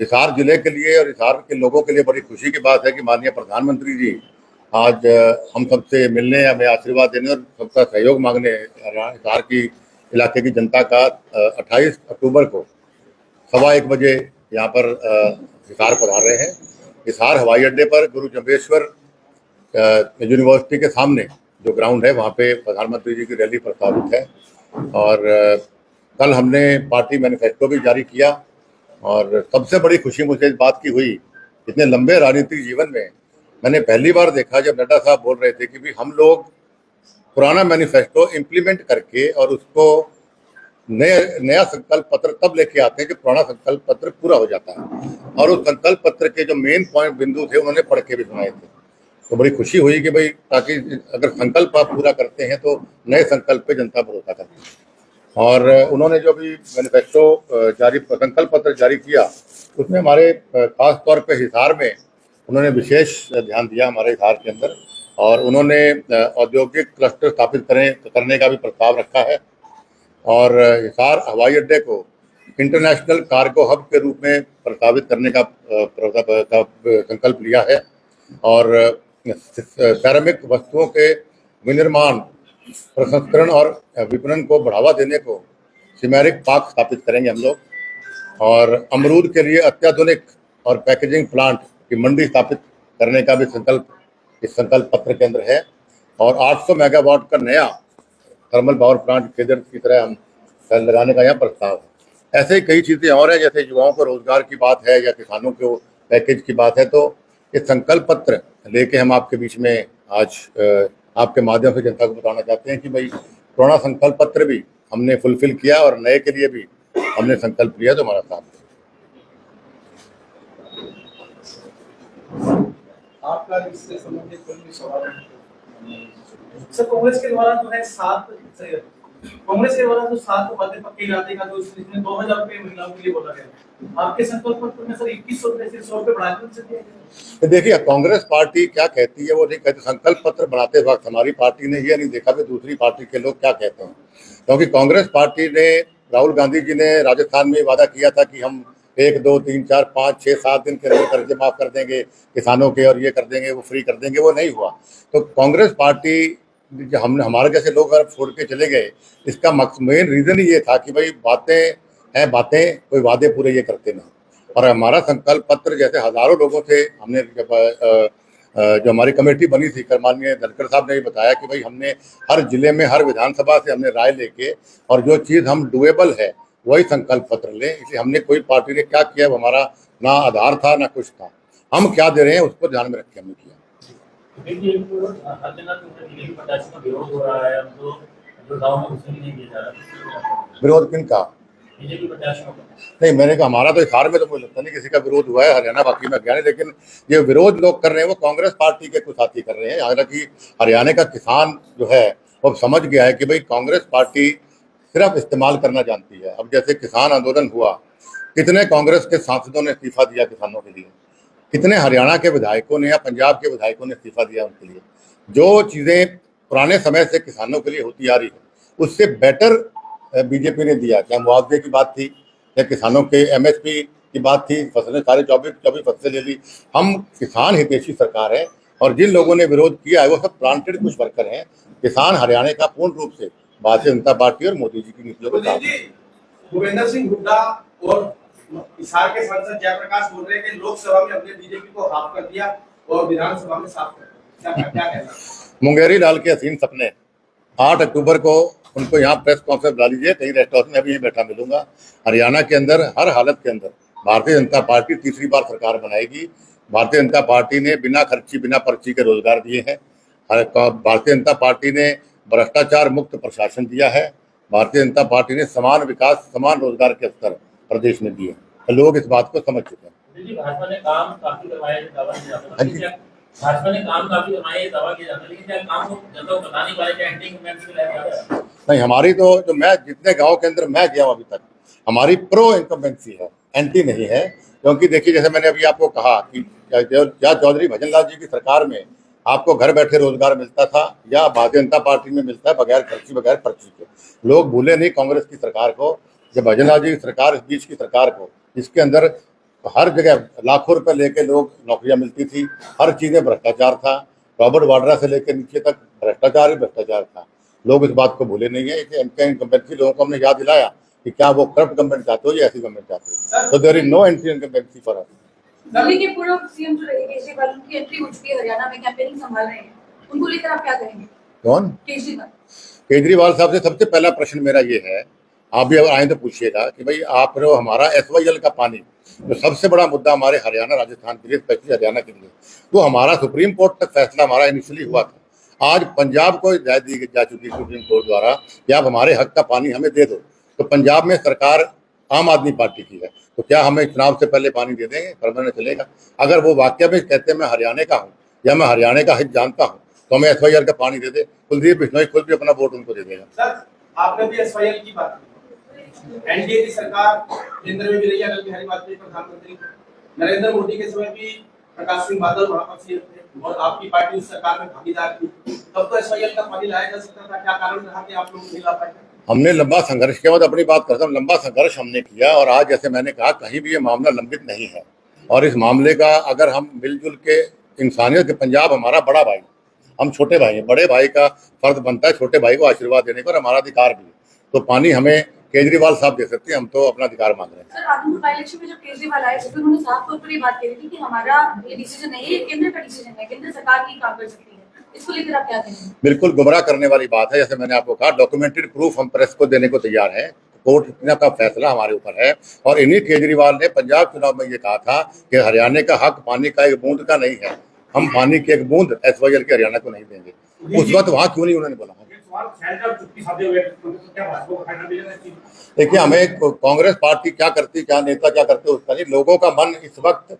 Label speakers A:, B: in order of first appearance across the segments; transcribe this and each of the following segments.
A: हिसार जिले के लिए और हिसार के लोगों के लिए बड़ी खुशी की बात है कि माननीय प्रधानमंत्री जी आज हम सबसे मिलने, हमें आशीर्वाद देने और सबका सहयोग मांगने हिसार की इलाके की जनता का 28 अक्टूबर को 1:15 यहाँ पर हिसार पधार रहे हैं। हिसार हवाई अड्डे पर गुरु जम्बेश्वर यूनिवर्सिटी के सामने जो ग्राउंड है वहाँ पे प्रधानमंत्री जी की रैली प्रस्तावित है। और कल हमने पार्टी मैनिफेस्टो भी जारी किया और सबसे बड़ी खुशी मुझे इस बात की हुई, इतने लंबे राजनीतिक जीवन में मैंने पहली बार देखा जब नड्डा साहब बोल रहे थे कि भी हम लोग पुराना मैनिफेस्टो इम्प्लीमेंट करके और उसको नया संकल्प पत्र तब लेके आते हैं जब पुराना संकल्प पत्र पूरा हो जाता है। और उस संकल्प पत्र के जो मेन पॉइंट बिंदु थे उन्होंने पढ़ के भी सुनाए थे। तो बड़ी खुशी हुई कि भाई ताकि अगर संकल्प आप पूरा करते हैं तो नए संकल्प पे जनता भरोसा करती है। और उन्होंने जो भी मैनिफेस्टो संकल्प पत्र जारी किया उसमें हमारे खास तौर पे हिसार में उन्होंने विशेष ध्यान दिया हमारे हिसार के अंदर। और उन्होंने औद्योगिक क्लस्टर स्थापित करने का भी प्रस्ताव रखा है और हिसार हवाई अड्डे को इंटरनेशनल कार्गो हब के रूप में प्रस्तावित करने का संकल्प लिया है। और सैरामिक वस्तुओं के विनिर्माण, प्रसंस्करण और विपणन को बढ़ावा देने को सिमेरिक पार्क स्थापित करेंगे हम लोग। और अमरूद के लिए अत्याधुनिक और पैकेजिंग प्लांट की मंडी स्थापित करने का भी संकल्प इस संकल्प पत्र के अंदर है। और 800 मेगावाट का नया थर्मल पावर प्लांट केदर की तरह हम लगाने का यहाँ प्रस्ताव है। ऐसे ही कई चीज़ें और हैं, जैसे युवाओं को रोजगार की बात है या किसानों को पैकेज की बात है। तो ये संकल्प पत्र लेके हम आपके बीच में आज आपके माध्यम से जनता को बताना चाहते हैं कि भाई पुराना संकल्प पत्र भी हमने फुलफिल किया और नए के लिए भी हमने संकल्प लिया तो हमारा साथ है।
B: आपका इससे संबंधित कोई भी सवाल सर? कांग्रेस के द्वारा जो है कांग्रेस के द्वारा जो 7 वादे पक्के इरादे का जो इसमें 2000 रुपये महिलाओं के लिए बोला गया, आपके संकल्प पत्र में सर 2100 रुपये से 100 रुपये बढ़ा दिया।
A: देखिए कांग्रेस पार्टी क्या कहती है वो नहीं कहती। संकल्प पत्र बनाते वक्त हमारी पार्टी ने ये नहीं देखा कि दूसरी पार्टी के लोग क्या कहते हैं, क्योंकि कांग्रेस पार्टी ने, राहुल गांधी जी ने राजस्थान में वादा किया था कि हम 1, 2, 3, 4, 5, 6, 7 दिन के अंदर कर्जे माफ कर देंगे किसानों के और ये कर देंगे, वो फ्री कर देंगे। वो नहीं हुआ। तो कांग्रेस पार्टी हमने हमारे जैसे लोग अगर छोड़ के चले गए, इसका मेन रीजन ही ये था कि भाई बातें हैं बातें, कोई वादे पूरे ये करते नहीं। और हमारा संकल्प पत्र जैसे हजारों लोगों थे, हमने जो हमारी कमेटी बनी थी, माननीय धनखड़ साहब ने भी बताया कि भाई हमने हर जिले में हर विधानसभा से हमने राय लेके और जो चीज़ हम डुएबल है वही संकल्प पत्र लें। इसलिए हमने कोई पार्टी ने क्या किया वो हमारा ना आधार था ना कुछ था, हम क्या दे रहे हैं उसको ध्यान में रख के हमने किया। विरोध किन का? नहीं, मैंने कहा हमारा तो हिसार में तो मुझे लगता नहीं किसी का विरोध हुआ है, हरियाणा बाकी में गया नहीं। लेकिन ये विरोध लोग कर रहे हैं वो कांग्रेस पार्टी के कुछ साथी कर रहे हैं। हालांकि हरियाणा का किसान जो है वो समझ गया है कि भाई कांग्रेस पार्टी सिर्फ इस्तेमाल करना जानती है। अब जैसे किसान आंदोलन हुआ, कितने कांग्रेस के सांसदों ने इस्तीफा दिया किसानों के लिए, कितने हरियाणा के विधायकों ने या पंजाब के विधायकों ने इस्तीफा दिया उनके लिए। जो चीज़ें पुराने समय से किसानों के लिए होती आ रही है उससे बेटर बीजेपी ने दिया। क्या मुआवजे की बात थी या किसानों के एमएसपी की बात थी, फसलें सारे 24 फसलें ले ली। हम किसान हितैषी सरकार है और जिन लोगों ने विरोध किया है वो सब प्लांटेड कुछ वर्कर हैं। किसान हरियाणा का पूर्ण रूप से भारतीय जनता पार्टी और मोदी जी की नीतियों के साथ।
B: भूपेंद्र सिंह हुड्डा और हिसार के सांसद जयप्रकाश बोल रहे हैं कि लोकसभा में हमने बीजेपी को हाफ कर दिया और विधानसभा में साफ कर दिया, क्या कहना?
A: मुंगेरी लाल के हसीन सपने। 8 अक्टूबर को उनको यहाँ प्रेस कॉन्फ्रेंस बुला लीजिए, कहीं रेस्टोरेंट में भी यहीं बैठा मिलूंगा। हरियाणा के अंदर हर हालत के अंदर भारतीय जनता पार्टी तीसरी बार सरकार बनाएगी। भारतीय जनता पार्टी ने बिना खर्ची बिना पर्ची के रोजगार दिए हैं। भारतीय जनता पार्टी ने भ्रष्टाचार मुक्त प्रशासन दिया है। भारतीय जनता पार्टी ने समान विकास समान रोजगार के अवसर प्रदेश में दिए। तो लोग इस बात को समझ चुके हैं।
C: भाजपा ने काम काफी करवाया, भाजपा ने काम काफी करवाया, दावा किया जाता है, लेकिन क्या काम को जनता को बता नहीं पाए? क्या एंटी इनकम्बेंसी में लगा? नहीं,
A: हमारी तो जो मैं जितने गांव के अंदर मैं गया हूं अभी तक, हमारी प्रो इनकम्बेंसी है, एंटी नहीं है। क्योंकि देखिए जैसे मैंने अभी आपको कहा कि या चौधरी भजनलाल जी की सरकार में आपको घर बैठे रोजगार मिलता था या भारतीय जनता पार्टी में मिलता है बगैर खर्ची बगैर पर्ची के। लोग भूले नहीं कांग्रेस की सरकार को, जब भजनलाल जी की सरकार, इस बीच की सरकार को, जिसके अंदर हर जगह लाखों रुपए लेके लोग नौकरियां मिलती थी, हर चीज में भ्रष्टाचार था। रॉबर्ट वाड्रा से लेकर नीचे तक भ्रष्टाचार ही भ्रष्टाचार था। लोग इस बात को भूले नहीं है कि एंटी इनकम्बेंसी लोगों को हमने याद दिलाया कि क्या वो करप्ट गवर्नमेंट चाहते हो या ऐसी गवर्नमेंट चाहते हो। तो there is no anti incumbency for us.
B: Delhi के पूर्व सीएम जो रहे केजरीवाल, उनकी एंट्री हो चुकी है, हरियाणा में कैंपेनिंग संभाल रहे हैं, उनको लेकर आप क्या कहेंगे?
A: कौन?
B: केजरीवाल।
A: केजरीवाल साहब से सबसे पहला प्रश्न मेरा ये है, आप भी अगर आए तो पूछिएगा कि भाई आप जो हमारा SYL का पानी, जो सबसे बड़ा मुद्दा हमारे हरियाणा राजस्थान के लिए, स्पेशली हरियाणा के लिए, तो हमारा सुप्रीम कोर्ट तक फैसला हमारा इनिशियली हुआ था। आज पंजाब को हिदायत दी जा चुकी सुप्रीम कोर्ट द्वारा कि आप हमारे हक का पानी हमें दे दो। तो पंजाब में सरकार आम आदमी पार्टी की है, तो क्या हमें चुनाव से पहले पानी दे देंगे? परमानेंट चलेगा। अगर वो वाकई में कहते हैं मैं हरियाणा का हूँ या मैं हरियाणा का हित जानता हूँ तो हमें SYL का पानी दे दे। कुलदीप बिश्नोई खुद भी अपना वोट उनको दे देगा।
B: सर, आपने भी SYL की बात की, एनडीए की सरकार केंद्र में भी रही है, अटल बिहारी वाजपेयी प्रधानमंत्री, नरेंद्र मोदी के समय भी प्रकाश सिंह बादल वहां पर सीएम थे और आपकी पार्टी उस सरकार में भागीदार थी। तब तो SYL का पानी लाया जा सकता था, क्या कारण रहा कि आप लोग नहीं ला पाए?
A: हमने लंबा संघर्ष किया, अपनी बात करता हूँ, लंबा संघर्ष हमने किया और आज जैसे मैंने कहा कहीं भी ये मामला लंबित नहीं है। और इस मामले का अगर हम मिलजुल के, इंसानियत के, पंजाब हमारा बड़ा भाई, हम छोटे भाई हैं, बड़े भाई का फर्ज बनता है छोटे भाई को आशीर्वाद देने का, और हमारा अधिकार भी है। तो पानी हमें केजरीवाल साहब दे सकते हैं, हम तो अपना अधिकार मांग रहे हैं।
D: सर, आजमगढ़ बाई इलेक्शन में जब केजरीवाल आए तो उन्होंने साफ तौर पर ये बात कही थी कि हमारा ये डिसीजन नहीं है, ये केंद्र का डिसीजन है, केंद्र सरकार ही काम कर सकती है। इसको लेकर आप क्या कहेंगे?
A: बिल्कुल गुमराह करने वाली बात है। जैसे मैंने आपको कहा, डॉक्यूमेंटेड प्रूफ हम प्रेस को देने को तैयार है। कोर्ट का फैसला हमारे ऊपर है और इन्हीं केजरीवाल ने पंजाब चुनाव में ये कहा था कि हरियाणा का हक पानी का एक बूंद का नहीं है, हम पानी की एक बूंद SYL के हरियाणा को नहीं देंगे। उस वक्त वहां क्यों नहीं उन्होंने बोला? देखिए, हमें कांग्रेस पार्टी क्या करती, क्या नेता क्या करते उसका नहीं, लोगों का मन इस वक्त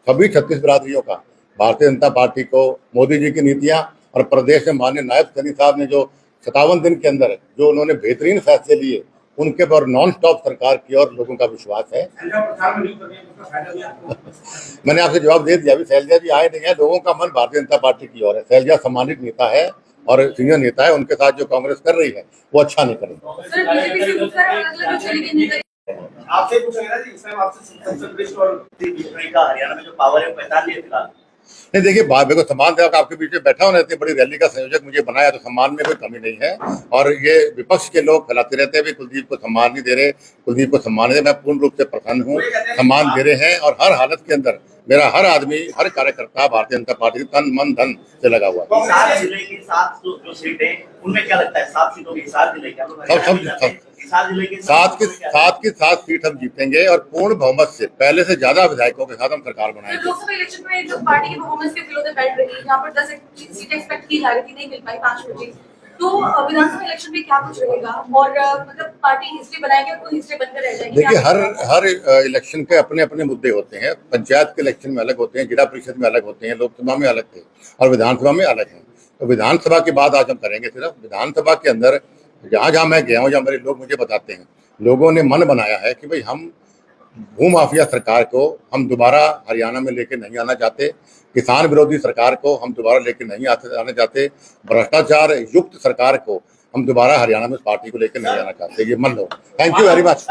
A: सभी 36 बिरादरियों का, भारतीय जनता पार्टी को, मोदी जी की नीतियां और प्रदेश में माननीय नायब सैनी साहब ने जो 57 दिन के अंदर जो उन्होंने बेहतरीन फैसले लिए, उनके पर नॉन स्टॉप सरकार की और लोगों का विश्वास है। मैंने आपसे जवाब दे दिया, अभी शैलजा जी आए नहीं है। लोगों का मन भारतीय जनता पार्टी की ओर है। शैलजा सम्मानित नेता है और सीनियर नेता है, उनके साथ जो कांग्रेस कर रही है वो अच्छा नहीं कर रही।
B: आपसे पूछेगा जी, इसमें आपसे संसद लिस्ट और हरियाणा में जो पावर है 45
A: नहीं, देखिए देखो, सम्मान देवक आपके बीच में बैठा होना, इतनी बड़ी रैली का संयोजक मुझे बनाया, तो सम्मान में कोई कमी नहीं है। और ये विपक्ष के लोग फैलाते रहते हैं भी कुलदीप को सम्मान नहीं दे रहे, कुलदीप को सम्मान नहीं दे। मैं पूर्ण रूप से प्रसन्न हूँ, सम्मान दे रहे हैं और हर हालत के अंदर मेरा हर आदमी, हर कार्यकर्ता भारतीय जनता पार्टी के तन मन धन से लगा हुआ है।
E: 7 जिले की 7 जो सीटें, उनमें क्या लगता है 7 सीटों की 7 जिले क्या
A: सात की 7 सीट हम जीतेंगे और पूर्ण बहुमत से, पहले से ज्यादा विधायकों के साथ हम सरकार बनाएंगे।
D: लोकसभा इलेक्शन में जो पार्टी की परफॉर्मेंस के बिलो द बेल्ट रही, यहाँ पर 10 सीटें एक्सपेक्ट की जा रही थी, नहीं मिल पाई 5 बचे, तो विधानसभा इलेक्शन में क्या कुछ रहेगा और मतलब पार्टी हिस्ट्री बनाएगी, कोई हिस्ट्री बनकर रह जाएगी?
A: देखिए, हर इलेक्शन के अपने अपने मुद्दे होते हैं। पंचायत के इलेक्शन में अलग होते हैं, जिला परिषद में अलग होते हैं, लोकसभा में अलग थे और विधानसभा में अलग है। तो विधानसभा की बात आज हम करेंगे। सिर्फ विधानसभा के अंदर जहाँ जहाँ मैं गया हूँ, जहाँ मेरे लोग मुझे बताते हैं, लोगों ने मन बनाया है कि भाई हम भूमाफिया सरकार को हम दोबारा हरियाणा में लेके नहीं आना चाहते, किसान विरोधी सरकार को हम दोबारा लेके नहीं आना चाहते, भ्रष्टाचार युक्त सरकार को हम दोबारा हरियाणा में पार्टी को लेकर नहीं आना चाहते। ये मन लो। Thank you very much.